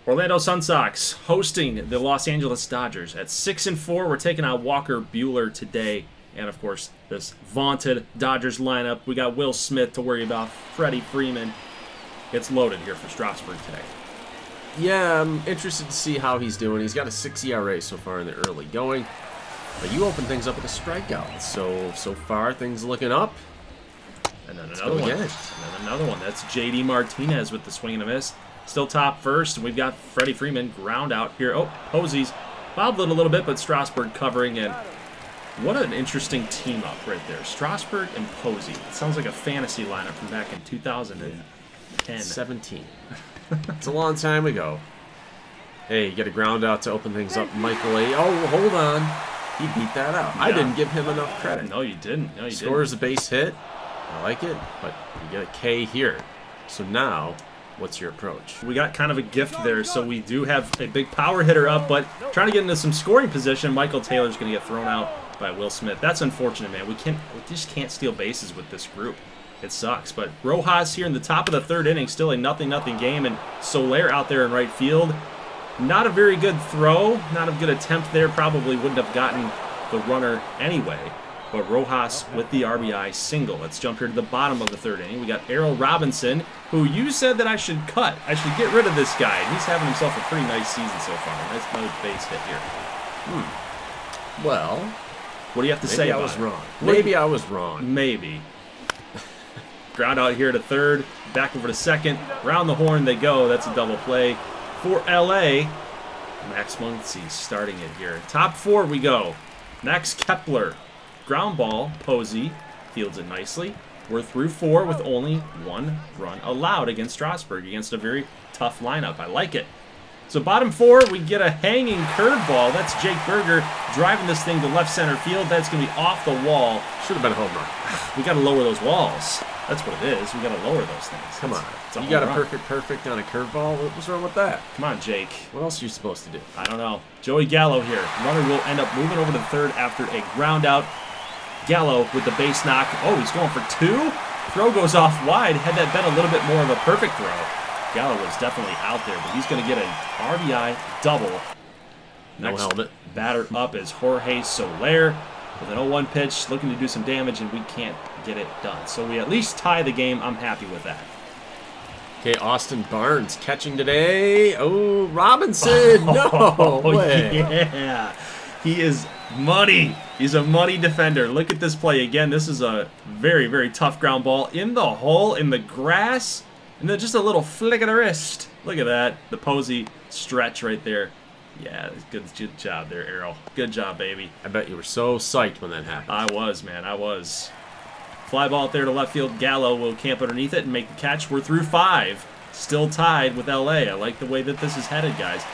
Orlando Sun Sox hosting the Los Angeles Dodgers at 6-4. We're taking on Walker Buehler today. And, of course, this vaunted Dodgers lineup. We got Will Smith to worry about. Freddie Freeman. It's loaded here for Strasburg today. Yeah, I'm interested to see how he's doing. He's got a 6 ERA so far in the early going. But you open things up with a strikeout. So far, things looking up. And then another one. And then another one. That's J.D. Martinez with the swing and a miss. Still top first. And we've got Freddie Freeman ground out here. Oh, Posey's fouled it a little bit, but Strasburg covering. And what an interesting team up right there. Strasburg and Posey. It sounds like a fantasy lineup from back in 2010. 17. It's a long time ago. Hey, you get a ground out to open things up. Michael A. Oh, hold on. He beat that out. Yeah. I didn't give him enough credit. No, you didn't. No, you Scores didn't. a base hit. I like it, but you get a K here. So now, what's your approach? We got kind of a gift there, so we do have a big power hitter up, but trying to get into some scoring position. Michael Taylor's going to get thrown out by Will Smith. That's unfortunate, man. We just can't steal bases with this group. It sucks. But Rojas here in the top of the third inning, still a 0-0 game, and Soler out there in right field. Not a very good throw, not a good attempt there. Probably wouldn't have gotten the runner anyway. But Rojas with the RBI single. Let's jump here to the bottom of the third inning. We got Errol Robinson, who you said that I should cut. I should get rid of this guy. And he's having himself a pretty nice season so far. Nice another base hit here. Well, what do you have to say about it? Maybe I was wrong. Maybe I was wrong. Maybe. Ground out here to third. Back over to second. Round the horn they go. That's a double play for LA. Max Muncy starting it here. Top four we go. Max Kepler. Ground ball, Posey fields it nicely. We're through four with only one run allowed against Strasburg, against a very tough lineup. I like it. So bottom four, we get a hanging curveball. That's Jake Berger driving this thing to left center field. That's going to be off the wall. Should have been a home run. We got to lower those walls. That's what it is. We got to lower those things. Come on. You got a perfect on a curveball? What's wrong with that? Come on, Jake. What else are you supposed to do? I don't know. Joey Gallo here. Runner will end up moving over to third after a ground out. Gallo with the base knock. Oh, he's going for two. Throw goes off wide. Had that been a little bit more of a perfect throw, Gallo was definitely out there, but he's going to get an RBI double. No helmet. Batter up is Jorge Soler with an 0-1 pitch, looking to do some damage, and we can't get it done. So we at least tie the game. I'm happy with that. Okay, Austin Barnes catching today. Oh, Robinson. No way. Yeah. He is money. He's a money defender. Look at this play again. This is a very, very tough ground ball in the hole, in the grass, and then just a little flick of the wrist. Look at that. The Posey stretch right there. Yeah, good job there, Errol. Good job, baby. I bet you were so psyched when that happened. I was, man. I was. Fly ball out there to left field. Gallo will camp underneath it and make the catch. We're through five. Still tied with LA. I like the way that this is headed, guys.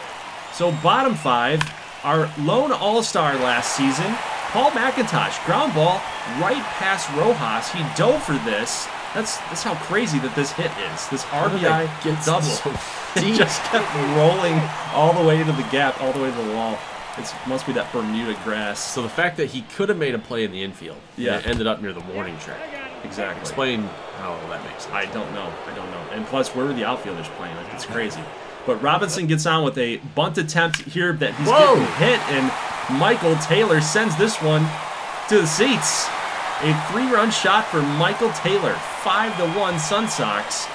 So bottom five, our lone all-star last season, Paul McIntosh, ground ball right past Rojas. He dove for this. That's how crazy that this hit is. This RBI double. So It just kept rolling all the way to the gap, all the way to the wall. It must be that Bermuda grass. So the fact that he could have made a play in the infield, yeah, and it ended up near the warning track. Exactly. Explain how that makes sense. I don't know. And plus, where were the outfielders playing? Like, it's crazy. But Robinson gets on with a bunt attempt here that he's getting hit, and Michael Taylor sends this one to the seats. A 3-run shot for Michael Taylor. 5-1 Sun Sox.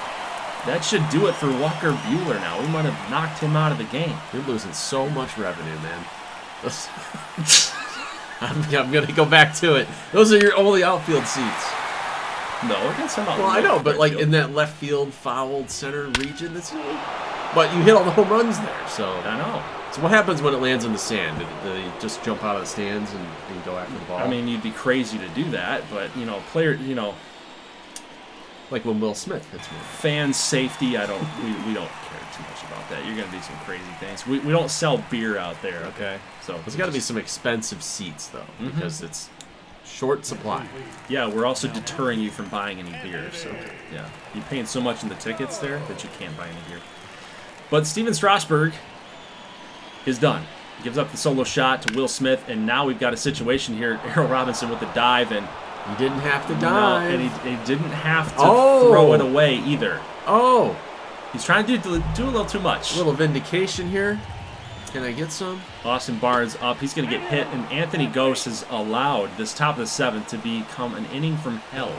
That should do it for Walker Buehler now. We might have knocked him out of the game. You're losing so much revenue, man. I'm going to go back to it. Those are your only outfield seats. No, we're going to send out. Well, I know, but like in that left field fouled center region, but you hit all the home runs there, so. I know. So what happens when it lands in the sand? Do they just jump out of the stands and go after the ball? I mean, you'd be crazy to do that, but, like when Will Smith hits me. Fan safety, we don't care too much about that. You're going to do some crazy things. We don't sell beer out there, okay? So there's got to be some expensive seats, though, because it's short supply. Yeah, we're also deterring you from buying any beer, so, yeah. You're paying so much in the tickets there that you can't buy any beer. But Steven Strasburg is done. He gives up the solo shot to Will Smith, and now we've got a situation here. Errol Robinson with the dive, and he didn't have to dive. No, and he didn't have to throw it away either. Oh. He's trying to do a little too much. A little vindication here. Can I get some? Austin Barnes up. He's going to get hit, and Anthony Ghost has allowed this top of the 7th to become an inning from hell.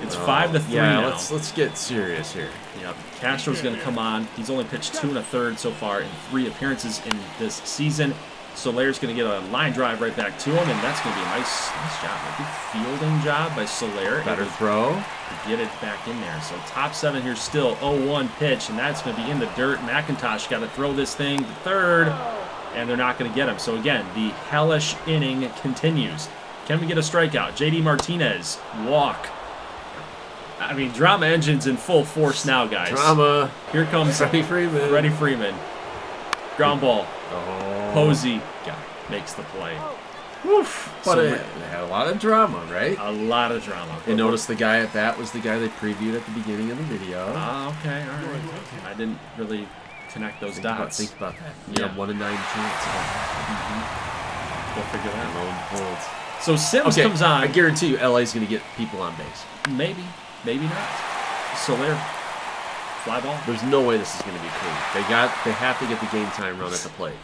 It's 5-3 yeah, now. let's get serious here. Yep. Castro's going to come on. He's only pitched 2 1/3 so far in 3 appearances in this season. Solaire's going to get a line drive right back to him, and that's going to be a nice job. A good fielding job by Solaire. Better throw. To get it back in there. So top 7 here still. 0-1 pitch, and that's going to be in the dirt. McIntosh got to throw this thing to third, and they're not going to get him. So again, the hellish inning continues. Can we get a strikeout? JD Martinez, walk. I mean, drama engine's in full force now, guys. Drama. Here comes Freddie Freeman. Freddie Freeman. Ground ball. Oh. Posey makes the play. Woof. But So they had a lot of drama, right? a lot of drama. And notice the guy at bat was the guy they previewed at the beginning of the video. Ah, okay, all right. I didn't really connect those dots. Think about that. You have 1 in 9 chance. We'll figure that out. Lo and behold. So Sims comes on. I guarantee you LA's going to get people on base. Maybe, maybe not. Soler, fly ball. There's no way this is going to be clean. They have to get the game time run at the plate.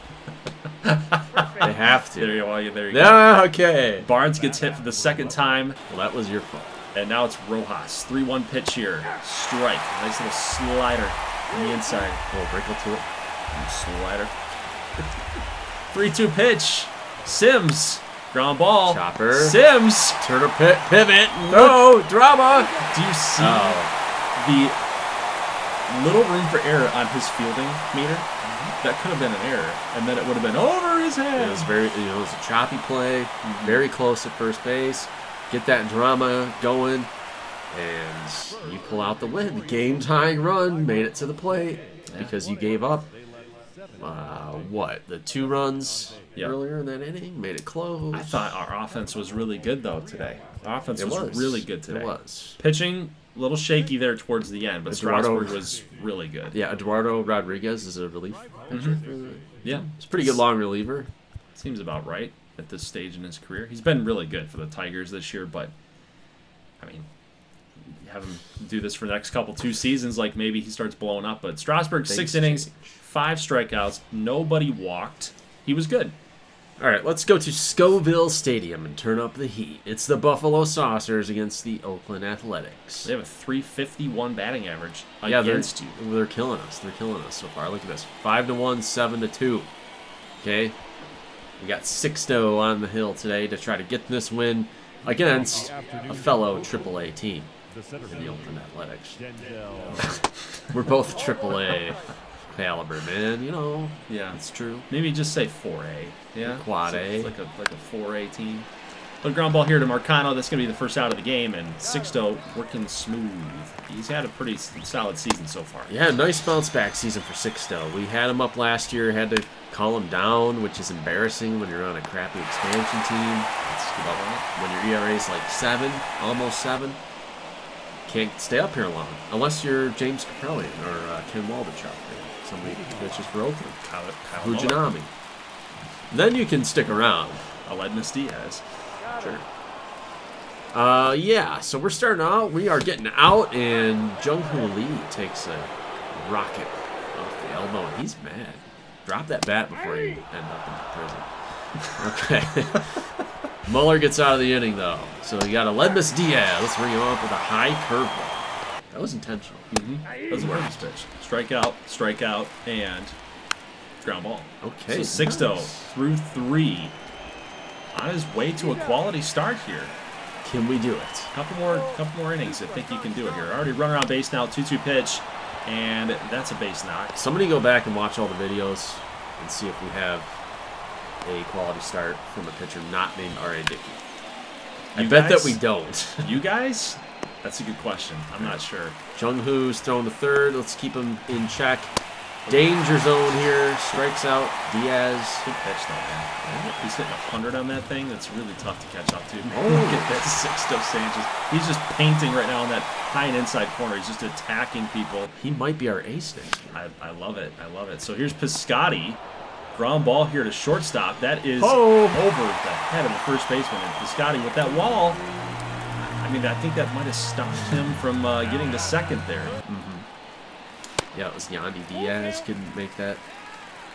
They have to. There you go. There you go. Yeah, okay. Barnes gets hit for the 2nd time, Well, that was your fault. and now it's Rojas. 3-1 pitch here. Strike. Nice little slider on the inside. A little wrinkle to it. Slider. 3-2 pitch. Sims. Ground ball. Chopper. Sims. Turner pivot. No, drama. Do you see Oh. the little room for error on his fielding meter? That could have been an error, and then it would have been over his head. It was it was a choppy play, very close at first base. Get that drama going, and you pull out the win. The game-tying run made it to the plate because you gave up, the 2 runs earlier in that inning? Made it close. I thought our offense was really good, though, today. Our offense was really good today. It was. Pitching, a little shaky there towards the end, but Strasburg was really good. Yeah, Eduardo Rodriguez is a relief pitcher. Yeah. He's a pretty good long reliever. Seems about right at this stage in his career. He's been really good for the Tigers this year, but, I mean, have him do this for the next 2 seasons, like maybe he starts blowing up. But Strasburg, 6 innings, 5 strikeouts, nobody walked. He was good. All right, let's go to Scoville Stadium and turn up the heat. It's the Buffalo Saucers against the Oakland Athletics. They have a .351 batting average Yeah, against you. They're killing us. They're killing us so far. Look at this. 5-1, 7-2. Okay? We got Sixto on the hill today to try to get this win against a fellow AAA team in the Oakland Athletics. We're both AAA caliber, man. You know, Yeah, it's true. maybe just say 4A. Yeah, Quad so A. it's like a 4A team. But ground ball here to Marcano. That's going to be the first out of the game, and Sixto working smooth. He's had a pretty solid season so far. Yeah, nice bounce back season for Sixto. We had him up last year, had to call him down, which is embarrassing when you're on a crappy expansion team. When your ERA is like 7, almost 7. Can't stay up here long unless you're James Capelli or Ken Waldichuk, somebody who pitches for Oakland. Fujinami. Then you can stick around. Aledmus Diaz. Sure. Yeah, so we're starting out. We are getting out, and Jung-Hoo Lee takes a rocket off the elbow, and he's mad. Drop that bat before you end up in prison. Okay. Muller gets out of the inning, though. So you got Aledmus Diaz. Let's bring him up with a high curveball. That was intentional. That was a Burns pitch. Strikeout, and ground ball. Okay. So Sixto through 3. On his way to a quality start here. Can we do it? Couple more innings. I think you can do it here. Already run around base now. 2-2 pitch, and that's a base knock. Somebody go back and watch all the videos and see if we have a quality start from a pitcher not named R.A. Dickey. I bet that we don't. You guys? That's a good question. I'm not sure. Jung-Hoo's thrown to third. Let's keep him in check. Danger zone here. Strikes out Diaz. Good pitch, though, man. He's hitting 100 on that thing. That's really tough to catch up to. Oh. Look at that Sixto Sanchez. He's just painting right now on that high and inside corner. He's just attacking people. He might be our ace next year. I love it. I love it. So here's Piscotty. Ground ball here to shortstop. That is Oh. over the head of the first baseman. And Piscotty with that wall. I mean, I think that might have stopped him from getting to second there. Yeah, it was Yandy Diaz couldn't make that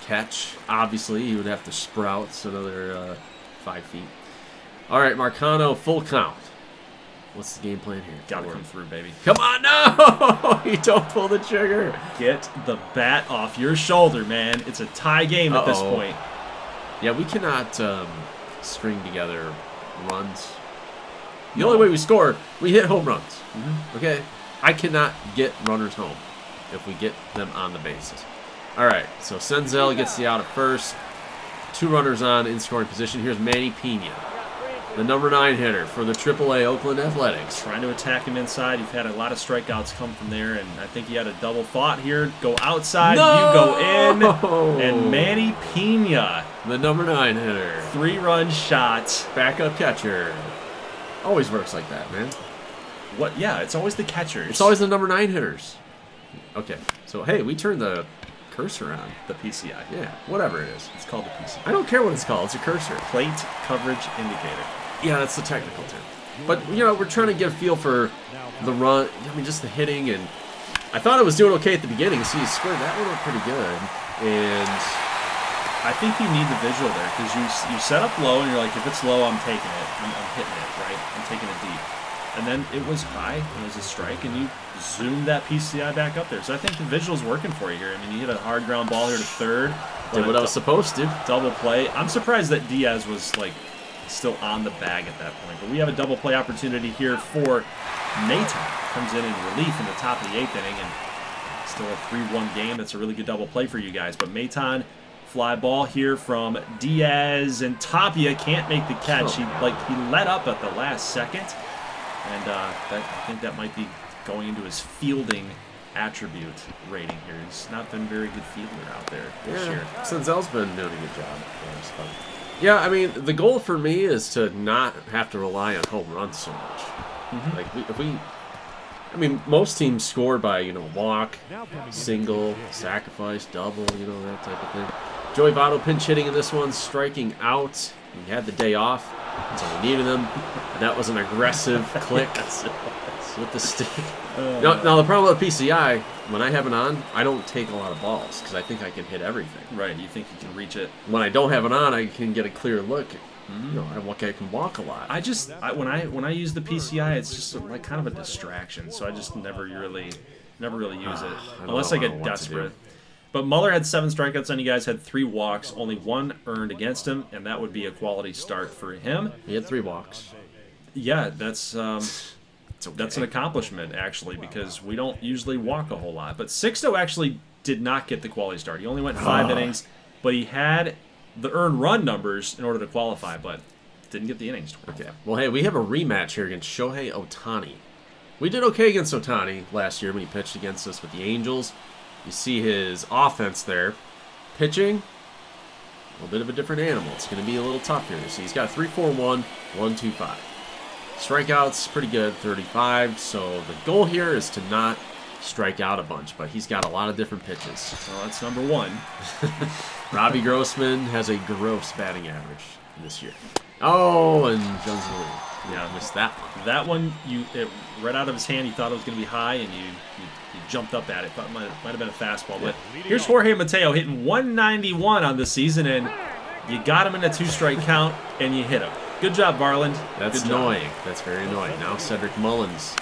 catch. Obviously, he would have to sprout another 5 feet. All right, Marcano, full count. What's the game plan here? Gotta come through, baby. Come on, no! You don't pull the trigger. Get the bat off your shoulder, man. It's a tie game at this point. Yeah, we cannot string together runs. The only way we score, we hit home runs. Okay? I cannot get runners home if we get them on the bases. All right, so Senzel gets the out at first. 2 runners on in scoring position. Here's Manny Pena, the number 9 hitter for the AAA Oakland Athletics. Trying to attack him inside. You've had a lot of strikeouts come from there, and I think he had a double thought here. Go outside, no! You go in, and Manny Pena, the number 9 hitter. 3-run shot. Backup catcher. Always works like that, man. What? Yeah, it's always the catchers. It's always the number 9 hitters. Okay, so hey, we turned the cursor on. The PCI. Yeah, whatever it is. It's called the PCI. I don't care what it's called. It's a cursor. Plate coverage indicator. Yeah, that's the technical term. But, you know, we're trying to get a feel for the run. I mean, just the hitting. And I thought I was doing okay at the beginning. See, you scored that one up pretty good. And I think you need the visual there because you set up low and you're like, if it's low, I'm taking it. I'm hitting it, right? I'm taking it deep. And then it was high. It was a strike. And you zoomed that PCI back up there. So I think the visual's working for you here. I mean, you hit a hard ground ball here to third. did what I was supposed to. Double play. I'm surprised that Diaz was, like, still on the bag at that point. But we have a double play opportunity here for Nathan. Comes in relief in the top of the 8th inning. And still a 3-1 game. That's a really good double play for you guys. But Maton, fly ball here from Diaz. And Tapia can't make the catch. He let up at the last second. And I think that might be going into his fielding attribute rating here. He's not been a very good fielder out there this year. Senzel's been doing a good job. Yeah, I mean, the goal for me is to not have to rely on home runs so much. Like, I mean, most teams score by, you know, walk, single, sacrifice, double, you know, that type of thing. Joey Votto pinch hitting in this one, striking out. He had the day off, so we needed him. And that was an aggressive click with the stick. Now, the problem with PCI, when I have it on, I don't take a lot of balls because I think I can hit everything. Right, you think you can reach it. When I don't have it on, I can get a clear look. You know, I can walk a lot. When I use the PCI, it's just like kind of a distraction. So I just never really use it unless I get desperate. But Muller had 7 strikeouts on you guys, had 3 walks, only 1 earned against him, and that would be a quality start for him. He had 3 walks. Yeah, that's an accomplishment, actually, because we don't usually walk a whole lot. But Sixto actually did not get the quality start. He only went 5 innings, but he had the earned run numbers in order to qualify, but didn't get the innings. Okay. Well, hey, we have a rematch here against Shohei Ohtani. We did okay against Ohtani last year when he pitched against us with the Angels. You see his offense there. Pitching, a little bit of a different animal. It's going to be a little tough here. So he's got 3.41, 1.25. Strikeouts, pretty good, 35. So the goal here is to not strike out a bunch, but he's got a lot of different pitches. Well, that's number 1. Robbie Grossman has a gross batting average this year. Oh, and Jones Lee. Yeah, I missed that one. That one, it right out of his hand. You thought it was going to be high, and you jumped up at it. Thought it might have been a fastball. But here's Jorge Mateo hitting 191 on the season, and you got him in a 2-strike count, and you hit him. Good job, Varland. That's annoying. That's very annoying. Now Cedric Mullins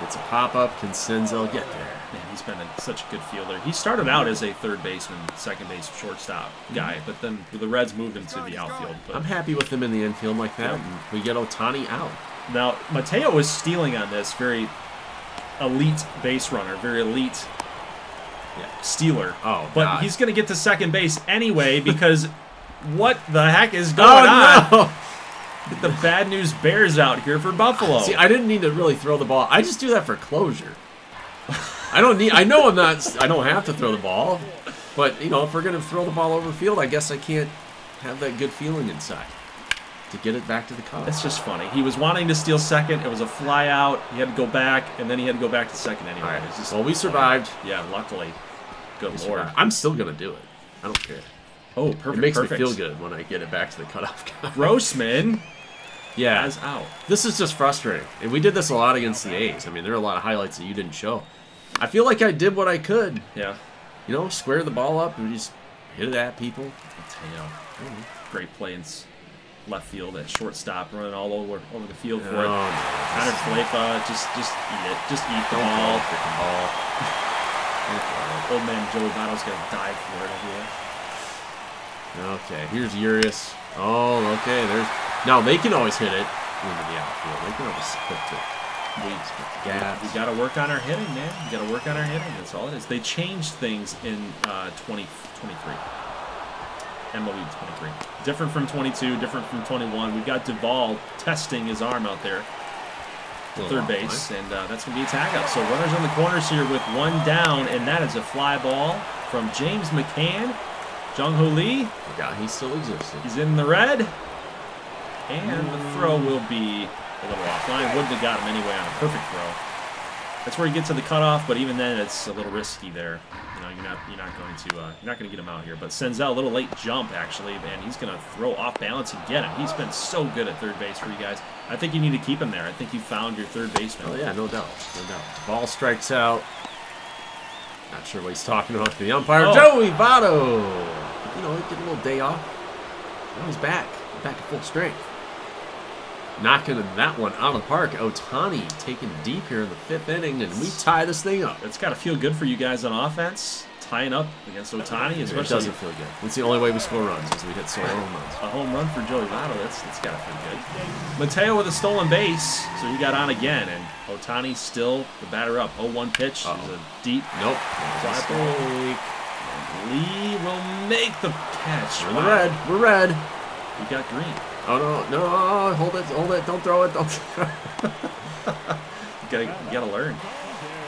gets a pop-up. Can Senzel get there? Man, he's been such a good fielder. He started out as a third baseman, second base, shortstop guy, but then the Reds moved him to the outfield. But I'm happy with him in the infield like that. And we get Ohtani out. Now, Mateo was stealing on this, very elite base runner, very elite stealer. Oh, but God. He's going to get to second base anyway because what the heck is going on? No. Get the bad news bears out here for Buffalo. See, I didn't need to really throw the ball. I just do that for closure. I don't have to throw the ball, but you know, if we're gonna throw the ball over the field, I guess I can't have that good feeling inside to get it back to the cup. It's just funny. He was wanting to steal second. It was a fly out. He had to go back, and then he had to go back to second anyway. All right. Well, we survived. Yeah, luckily. Good we Lord. Survived. I'm still gonna do it. I don't care. Oh, perfect. It makes me feel good when I get it back to the cutoff guy. Grossman. Yeah. Is out. This is just frustrating. And we did this a lot against the A's. I mean, there are a lot of highlights that you didn't show. I feel like I did what I could. Yeah. You know, square the ball up and just hit it at people. Mateo. Great play in left field at shortstop, running all over the field for it. Connor Falefa, just eat it. Just eat the ball. Old man Joey Votto's going to dive for it over there. Okay, here's Urias. Oh, okay. Now they can always hit it into the outfield. They can always split the gaps. We got to work on our hitting, man. We got to work on our hitting. That's all it is. They changed things in 2023. MLB 23. Different from 22, different from 21. We've got Duvall testing his arm out there. Third base, and that's going to be a tag up. So runners on the corners here with one down, and that is a fly ball from James McCann. Jung-Hoo Lee. Forgot he still existed. He's in the red. And the throw will be a little offline. Wouldn't have got him anyway on a perfect throw. That's where you get to the cutoff, but even then it's a little risky there. You know, you're not going to get him out here. But Senzel, a little late jump actually, and he's going to throw off balance and get him. He's been so good at third base for you guys. I think you need to keep him there. I think you found your third baseman. Oh yeah, no doubt, no doubt. Ball strikes out. Not sure what he's talking about to the umpire. Joey Votto. You know, he get a little day off. Now he's back to full strength. Knocking that one out of the park. Ohtani taken deep here in the 5th inning, and we tie this thing up. It's got to feel good for you guys on offense. Tying up against Ohtani, especially. It doesn't feel good. It's the only way we score runs is we hit solo home runs. A home run for Joey Votto. That's got to feel good. Mateo with a stolen base, so he got on again, and Ohtani still the batter up. 0-1 pitch. There's a deep fly ball. Lee will make the catch. We're in the red. We're red. We got green. Oh no! Hold it! Don't throw it! Don't throw it. you gotta learn.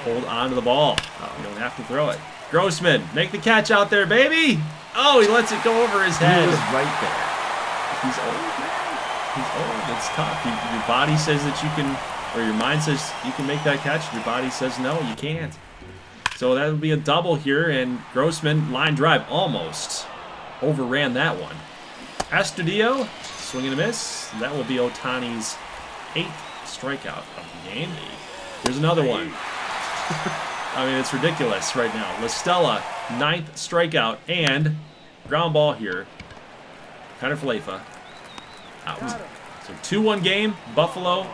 Hold on to the ball. You don't have to throw it. Grossman, make the catch out there, baby! Oh, he lets it go over his head. He was right there. He's old, man. He's old. It's tough. Your body says that you can, or your mind says you can make that catch. Your body says no, you can't. So that would be a double here, and Grossman, line drive, almost overran that one. Astudillo, swing and a miss. That will be Ohtani's 8th strikeout of the game. Here's another one. I mean, it's ridiculous right now. La Stella, 9th strikeout, and ground ball here. Connor Falefa, out. So 2-1 game. Buffalo,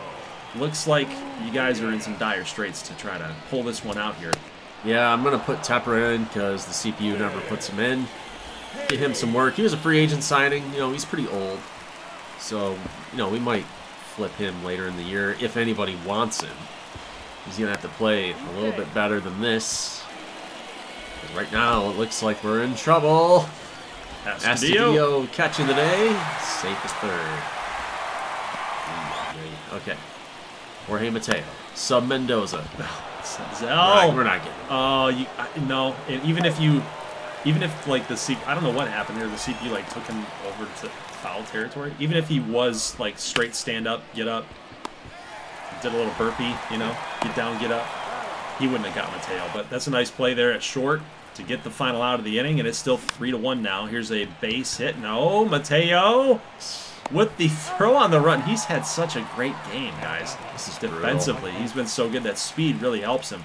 looks like you guys are in some dire straits to try to pull this one out here. Yeah, I'm going to put Tepper in because the CPU never puts him in. Get him some work. He was a free agent signing. You know, he's pretty old. So, you know, we might flip him later in the year if anybody wants him. He's going to have to play a little bit better than this. But right now, it looks like we're in trouble. Astudillo catching the day. Safe at third. Okay. Jorge Mateo. Sub Mendoza. Senzel. We're not getting it. Oh, no. And even if like the CP, I don't know what happened there. The CP like took him over to foul territory. Even if he was like straight stand up, get up, did a little burpee, you know, get down, get up, he wouldn't have got Mateo. But that's a nice play there at short to get the final out of the inning, and it's still 3-1 now. Here's a base hit. No, Mateo with the throw on the run. He's had such a great game, guys. This is defensively. He's been so good. That speed really helps him.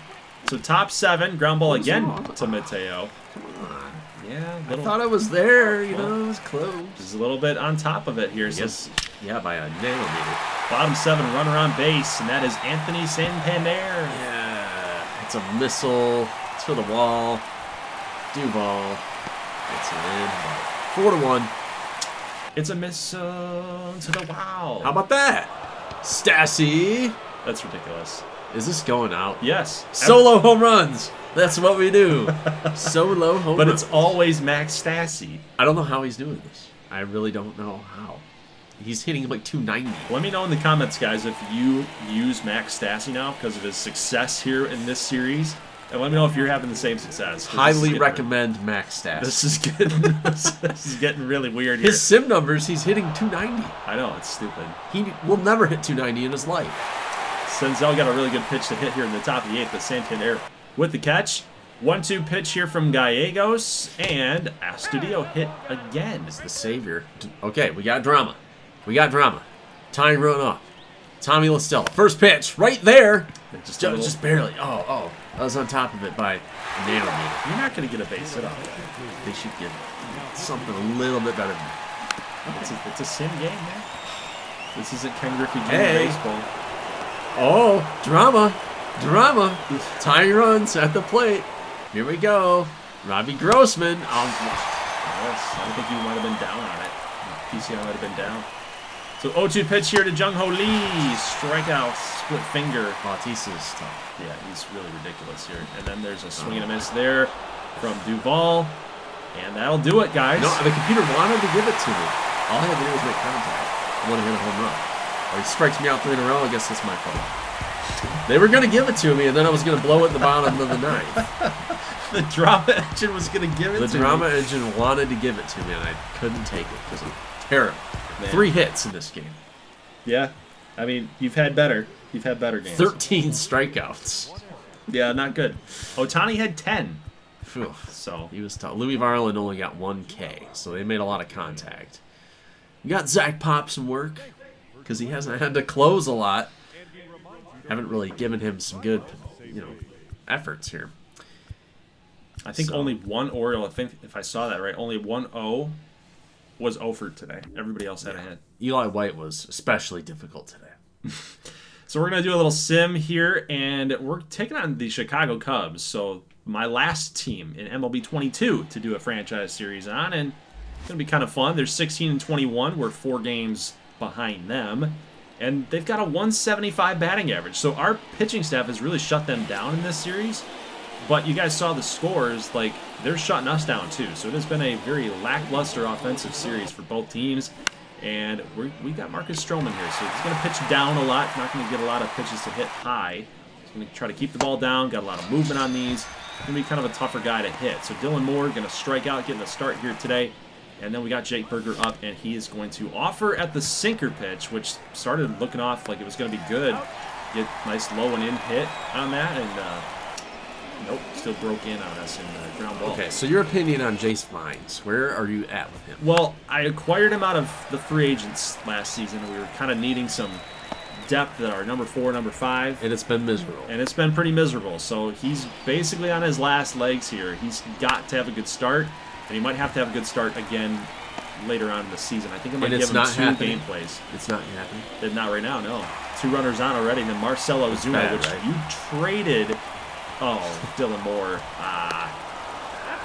So top 7, ground ball again to Mateo. Come on. Yeah, I thought I was there, you know, it was close. Just a little bit on top of it here. Yes, yeah, by a nanometer. Bottom 7, runner on base, and that is Anthony Santander. Yeah, it's a missile to the wall. Duval gets it in. 4-1. It's a missile to the wall. How about that? Stassi. That's ridiculous. Is this going out? Yes. Solo home runs. That's what we do. Solo home But runs. it's always Max Stassi. I don't know how he's doing this. I really don't know how. He's hitting like 290. Let me know in the comments, guys, if you use Max Stassi now because of his success here in this series. And let me know if you're having the same success. Highly recommend Max Stassi. This is getting really weird here. His sim numbers, he's hitting 290. I know, it's stupid. He will never hit 290 in his life. Senzel got a really good pitch to hit here in the top of the 8th, but Santander with the catch. 1-2 pitch here from Gallegos, and Astudillo hit again. It's the savior. Okay, we got drama. We got drama. Tying run up. Tommy LaStella. First pitch, right there. Just barely. Oh. I was on top of it by a nanometer. You're not going to get a base hit off that. They should get something a little bit better than that. It's a sim game, man. This isn't Ken Griffey Jr. Hey. baseball. Oh, drama. Tying runs at the plate. Here we go. Robbie Grossman. Yes, I think you might have been down on it. PCI might have been down. So 0-2 pitch here to Jung-Ho Lee. Strikeout, split finger. Bautista's tough. Yeah, he's really ridiculous here. And then there's a swing and a miss there from Duvall. And that'll do it, guys. No, the computer wanted to give it to me. All I had to do was make contact. I want to hit a home run. Or he strikes me out 3 in a row. I guess that's my fault. They were going to give it to me, and then I was going to blow it in the bottom of the ninth. The drama engine was going to give it to me. The drama engine wanted to give it to me, and I couldn't take it because I'm terrible. Man. 3 hits in this game. Yeah. I mean, you've had better. You've had better games. 13 strikeouts. Yeah, not good. Ohtani had 10. Phew. So he was tough. Louis Varland only got 1 K, so they made a lot of contact. You got Zach Pop some work because he hasn't had to close a lot. Haven't really given him some good, efforts here. I think only one Oriole. I think if I saw that right, only one O was over today. Everybody else had a hit. Eli White was especially difficult today. So we're gonna do a little sim here, and we're taking on the Chicago Cubs. So my last team in MLB 22 to do a franchise series on, and it's gonna be kind of fun. They're 16-21. We're 4 games behind them. And they've got a 175 batting average. So our pitching staff has really shut them down in this series. But you guys saw the scores, like, they're shutting us down too. So it has been a very lackluster offensive series for both teams. And we got Marcus Stroman here. So he's going to pitch down a lot. Not going to get a lot of pitches to hit high. He's going to try to keep the ball down. Got a lot of movement on these. Going to be kind of a tougher guy to hit. So Dylan Moore going to strike out, getting a start here today. And then we got Jake Berger up, and he is going to offer at the sinker pitch, which started looking off like it was going to be good. Get nice low and in hit on that, and nope, still broke in on us in the ground ball. Okay, so your opinion on Jace Vines, where are you at with him? Well, I acquired him out of the free agents last season. We were kind of needing some depth at our number 4, number 5. And it's been miserable. And it's been pretty miserable. So he's basically on his last legs here. He's got to have a good start. And he might have to have a good start again later on in the season. I think I might give him 2 game plays. It's not happening? Not right now, no. 2 runners on already. And then Marcell Ozuna, which right? you traded. Oh, Dylan Moore.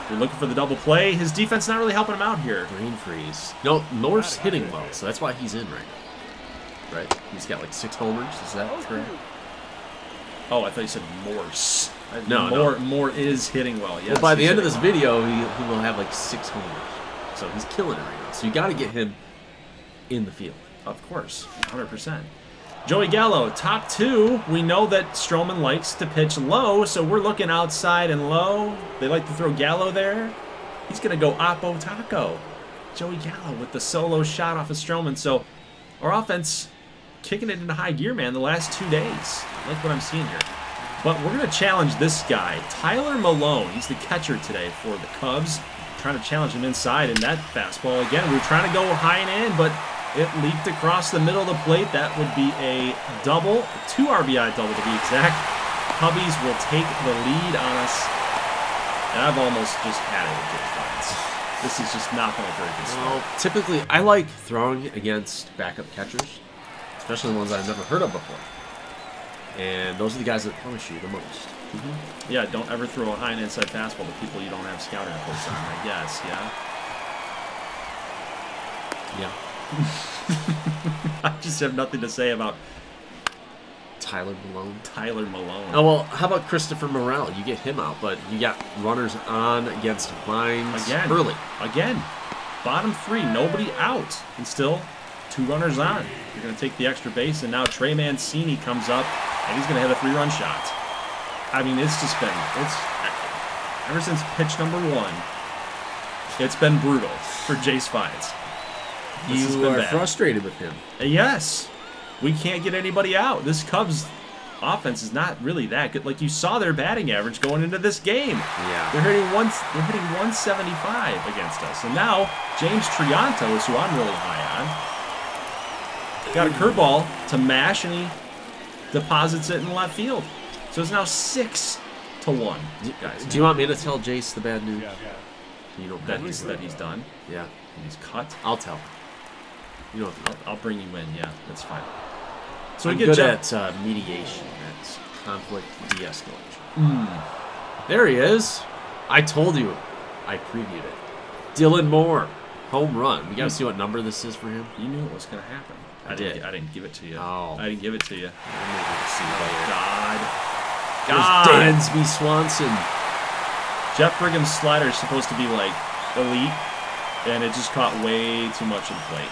You're looking for the double play. His defense not really helping him out here. Brain freeze. No, Moore's hitting well, so that's why he's in right now. Right? He's got like 6 homers. Is that correct? Oh, I thought you said Morse. No, Moore is hitting well. Yes, well, by the end of this video, he will have like 6 homers. So he's killing it right now. So you got to get him in the field. Of course, 100%. Joey Gallo, top 2. We know that Stroman likes to pitch low, so we're looking outside and low. They like to throw Gallo there. He's going to go Oppo Taco. Joey Gallo with the solo shot off of Stroman. So our offense kicking it into high gear, man, the last 2 days. I like what I'm seeing here. But we're going to challenge this guy, Tyler Malone. He's the catcher today for the Cubs. Trying to challenge him inside in that fastball. Again, we were trying to go high and in, but it leaped across the middle of the plate. That would be a double, 2 RBI double to be exact. Cubbies will take the lead on us. And I've almost just had it with James Vines. This is just not going to very good start. Well, typically, I like throwing against backup catchers, especially the ones I've never heard of before. And those are the guys that punish you the most. Mm-hmm. Yeah, don't ever throw a high and inside fastball to people you don't have scouting reports on, I guess, yeah? Yeah. I just have nothing to say about Tyler Malone. Oh, well, how about Christopher Morel? You get him out, but you got runners on against Vines early. Again, bottom 3, nobody out. And still, 2 runners on. You're going to take the extra base, and now Trey Mancini comes up, and he's going to hit a 3-run shot. I mean, it's just been, ever since pitch number 1, it's been brutal for Jace Vines. You are frustrated with him. Yes. We can't get anybody out. This Cubs offense is not really that good. Like, you saw their batting average going into this game. Yeah. They're hitting 175 against us. And now, James Triantos, who I'm really high on, got a curveball to mash, and he deposits it in left field. So it's now 6-1, guys. Do you want me to tell Jace the bad news? You know That he's done. Yeah. And he's cut. I'll tell. You know, I'll bring you in. Yeah, that's fine. So I'm we good get at mediation. That's conflict de-escalation. There he is. I told you. I previewed it. Dylan Moore, home run. We got to see what number this is for him. You knew it was going to happen. I didn't give it to you. Oh. I didn't give it to you. Oh, God. Dansby Swanson. Jeff Brigham's slider is supposed to be like elite, and it just caught way too much in plate.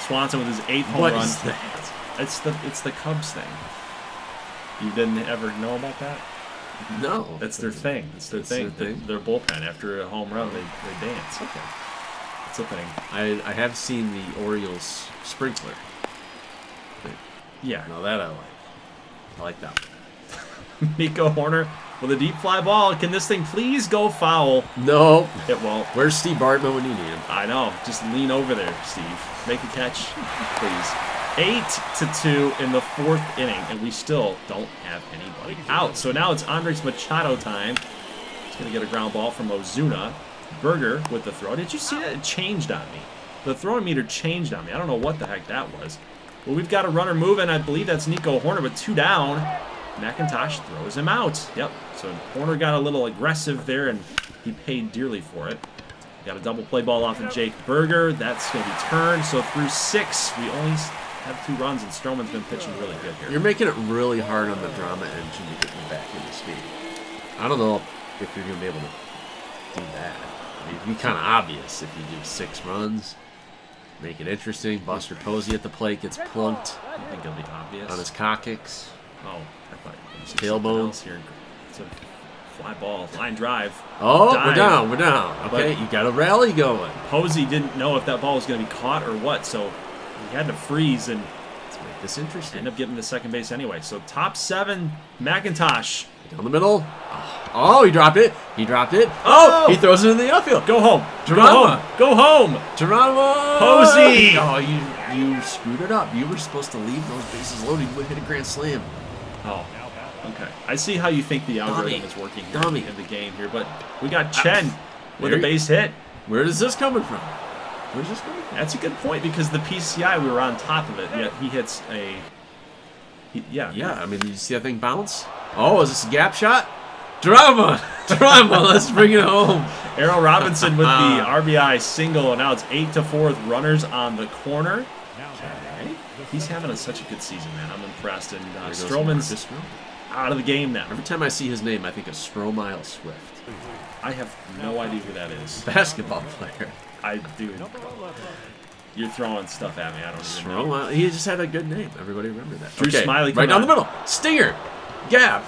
Swanson with his 8th home What run. is that? It's the Cubs thing. You didn't ever know about that? No. That's their thing. It's their thing. Their bullpen after a home run, they dance. Okay. It's a thing. I have seen the Orioles sprinkler. Yeah. No, that I like. I like that one. Miko Horner with a deep fly ball. Can this thing please go foul? No. It won't. Where's Steve Bartman when you need him? I know. Just lean over there, Steve. Make a catch, please. 8-2 in the 4th inning, and we still don't have anybody out. So now it's Andres Machado time. He's going to get a ground ball from Ozuna. Berger with the throw. Did you see that? It changed on me. The throwing meter changed on me. I don't know what the heck that was. Well, we've got a runner moving. I believe that's Nico Horner with 2 down. McIntosh throws him out. Yep. So Horner got a little aggressive there, and he paid dearly for it. Got a double play ball off of Jake Berger. That's going to be turned. So through 6, we only have 2 runs, and Stroman's been pitching really good here. You're making it really hard on the drama engine to get me back in this game. I don't know if you're going to be able to do that. I mean, it'd be kind of obvious if you do 6 runs, make it interesting. Buster Posey at the plate gets plunked I think it'll be obvious. on his cock kicks. Oh, I thought it was Tailbone. here. It's a fly ball, line drive. Oh, Dive. we're down. Okay, But- you got a rally going. Posey didn't know if that ball was going to be caught or what, so he had to freeze and Let's make this interesting. end up getting to second base anyway. So top 7, McIntosh. Down the middle. Oh, he dropped it. He dropped it. Oh! He throws it in the outfield. Go home. Drama. Go home. Drama. Posey. Oh, you screwed it up. You were supposed to leave those bases loaded. You would hit a grand slam. Oh, okay. I see how you think the algorithm Dummy. is working here Dummy. in the game here, but we got Chen with a There- base hit. Where is this coming from? Where's this coming from? That's a good point because the PCI, we were on top of it, yet he hits a... Yeah. Yeah, I mean, did you see that thing bounce? Oh, is this a gap shot? Drama. Drama. Let's bring it home. Errol Robinson with the RBI single, and now it's 8-4 with runners on the corner. Okay. He's having such a good season, man. I'm impressed. And There goes Stroman's Marcus Stroman. out of the game now. Every time I see his name, I think of Stromile Swift. I have no idea who that is. Basketball player. I do. You're throwing stuff at me. I don't even know. Stromile. He just had a good name. Everybody remember that. Drew Smiley right come down the on. middle. Stinger. Gap.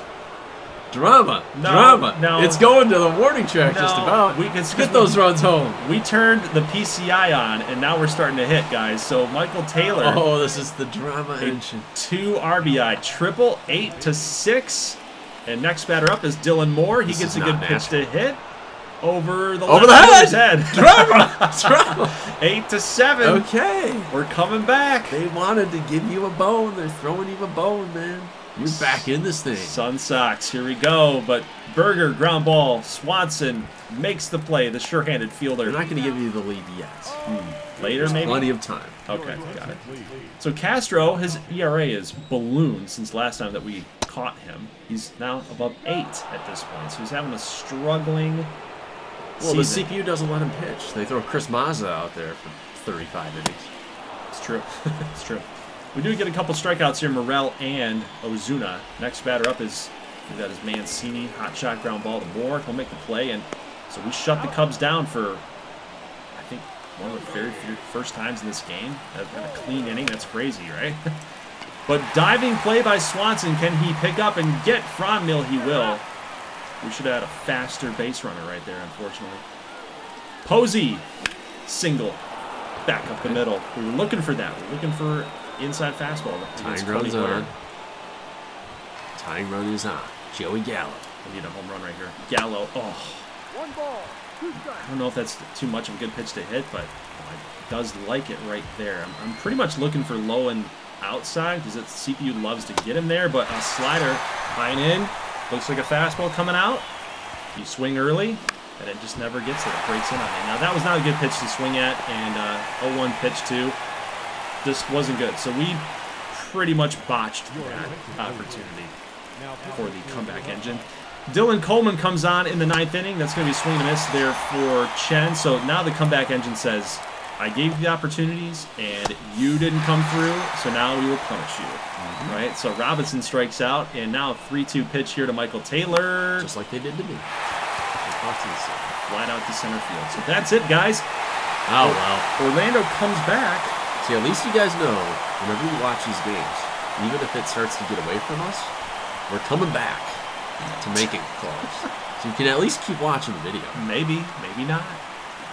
Drama. No, Drama. no. It's going to the warning track just No, about. we can Get those runs home. We turned the PCI on, and now we're starting to hit, guys. So Michael Taylor, Oh, this is the drama engine. 2 RBI triple, 8-6. And next batter up is Dylan Moore. He This gets is a good not pitch to hit over the Over left the fielder's head. Drama. Drama. 8-7. Okay. We're coming back. They wanted to give you a bone. They're throwing you a bone, man. You're back in this thing. Sun Sox, here we go. But Berger, ground ball. Swanson makes the play. The sure-handed fielder. They're not going to give you the lead yet. Later, There's maybe? plenty of time. Okay, got it. So Castro, his ERA is ballooned since last time that we caught him. He's now above 8 at this point. So he's having a struggling Well, the season. CPU doesn't let him pitch. They throw Chris Mazza out there for 35 innings. It's true. It's true. We do get a couple strikeouts here, Morel and Ozuna. Next batter up is, that is Mancini. Hot shot ground ball to Moore. He'll make the play. And so we shut the Cubs down for, I think, one of the very first times in this game. A clean inning. That's crazy, right? But diving play by Swanson. Can he pick up and get Franmil? He will. We should have had a faster base runner right there, unfortunately. Posey, single. Back up the middle. We were looking for that. We're looking for inside fastball. Tying run's on. Tying run is on. Joey Gallo. I need a home run right here. Gallo. Oh. I don't know if that's too much of a good pitch to hit, but does like it right there. I'm pretty much looking for low and outside because CPU loves to get him there, but a slider high and in. Looks like a fastball coming out. You swing early, and it just never gets it. It breaks in on me. Now, that was not a good pitch to swing at, and 0-1 pitch too. Just wasn't good. So we pretty much botched that opportunity for the comeback engine. Dylan Coleman comes on in the 9th inning. That's going to be a swing and a miss there for Chen. So now the comeback engine says, I gave you the opportunities, and you didn't come through, so now we will punish you. Right? So Robinson strikes out, and now a 3-2 pitch here to Michael Taylor. Just like they did to me. Flat out to center field. So that's it, guys. Oh, well. Orlando comes back. See, at least you guys know, whenever we watch these games, even if it starts to get away from us, we're coming back to make it close. So you can at least keep watching the video. Maybe, maybe not.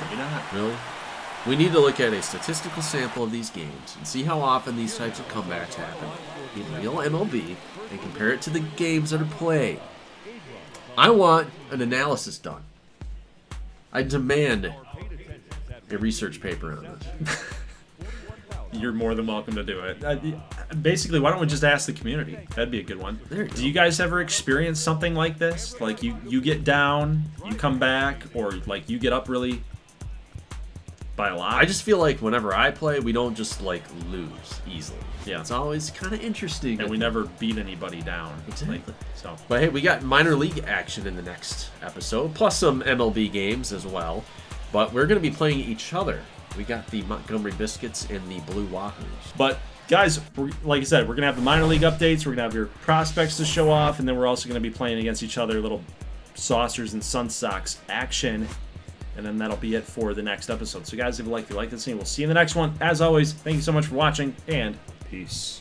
Maybe not. Really? We need to look at a statistical sample of these games and see how often these types of comebacks happen in real MLB and compare it to the games that are played. I want an analysis done. I demand a research paper on this. You're more than welcome to do it. Basically, why don't we just ask the community? That'd be a good one. Do you guys ever experience something like this? Like you get down, you come back, or like you get up really by a lot? I just feel like whenever I play, we don't just like lose easily. Yeah, it's always kind of interesting. And we never beat anybody down. Exactly. So, but hey, we got minor league action in the next episode, plus some MLB games as well. But we're going to be playing each other. We got the Montgomery Biscuits and the Blue Wahoos. But guys, like I said, we're going to have the minor league updates. We're going to have your prospects to show off, and then we're also going to be playing against each other, little Saucers and Sun Sox action. And then that'll be it for the next episode. So guys, if you like this scene, we'll see you in the next one. As always, thank you so much for watching, and peace.